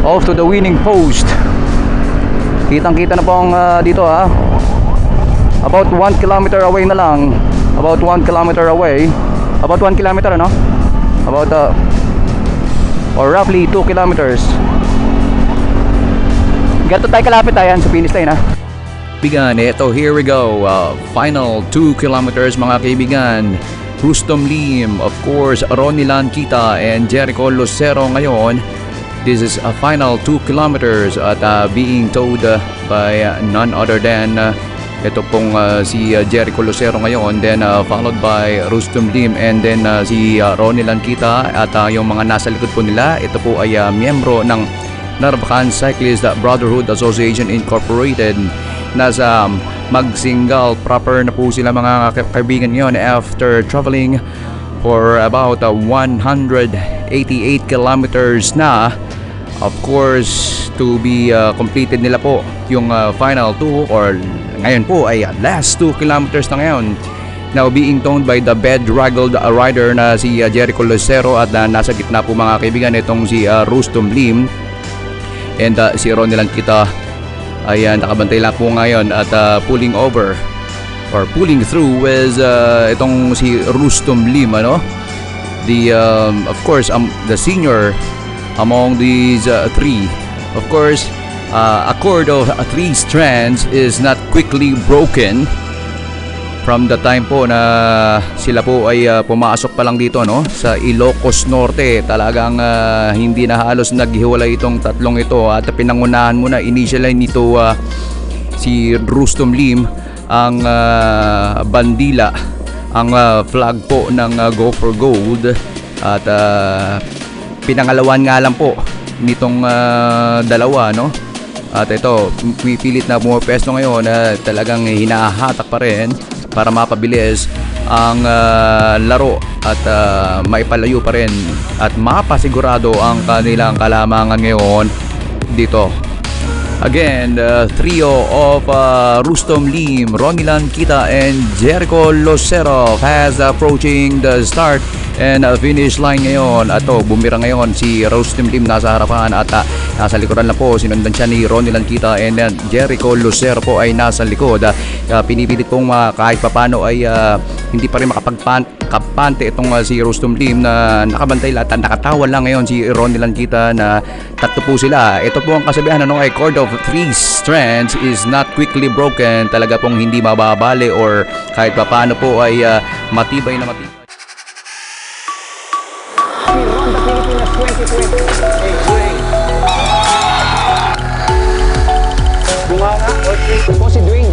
off to the winning post. Kitang kita na po ang dito about 1 kilometer away na lang. About 1 kilometer away. About 1 kilometer, ano? About or roughly 2 kilometers. Ganito tayo kalapit ayan sa finish line Bigan, eto, here we go. Final 2 kilometers mga kaibigan. Rustom Lim, of course, Ronnie Lankita and Jericho Lucero ngayon. This is a final 2 kilometers at being towed by none other than ito pong si Jericho Lucero ngayon, then followed by Rustom Lim and then si Ronnie Lankita at yung mga nasa likod po nila, ito po ay miyembro ng Narvacan Cyclist Brotherhood Association Incorporated. Nasa Magsingal proper na po sila mga kaibigan ngayon after traveling for about 188 kilometers na. Of course, to be completed nila po yung final 2 or ngayon po ay last 2 kilometers na ngayon. Now being towed by the bedraggled rider na si Jericho Lucero at nasa gitna po mga kaibigan itong si Rustom Lim and si Ronnie Lankita ay nakabantay lang po ngayon at pulling over or pulling through with itong si Rustom Lim, ano? The of course the senior among these three. Of course, a cord of 3 strands is not quickly broken from the time po na sila po ay pumasok pa lang dito, no, sa Ilocos Norte. Talagang hindi na halos naghiwalay itong tatlong ito at pinangunahan muna initially nito si Rustom Lim ang bandila, ang flag po ng Go for Gold at pinangalawan nga lang po nitong dalawa, no. At ito, pipilit na pumapesto ngayon na talagang hinahatak pa rin para mapabilis ang laro at maipalayo pa rin at mapasigurado ang kanilang kalamangan ngayon dito. Again, the trio of Rustom Lim, Ronnie Lankita and Jericho Lucero has approaching the start and finish line ngayon. At bumira ngayon si Rustom Lim nasa harapan at nasa likuran lang po. Sinundan siya ni Ronnie Lankita and Jericho Lucero po ay nasa likod. Pinipilit pong kahit papano ay hindi pa rin makapagpante itong si Rustom Lim na nakabantay lahat. Nakatawa lang ngayon si Ronnie Lankita na tatlo po sila. Ito po ang kasabihan ay cord of 3 strands is not quickly broken. Talaga pong hindi mababali or kahit papano po ay matibay na matibay. Ronda Pilipinas 2020. Bunganga or Jose Dwayne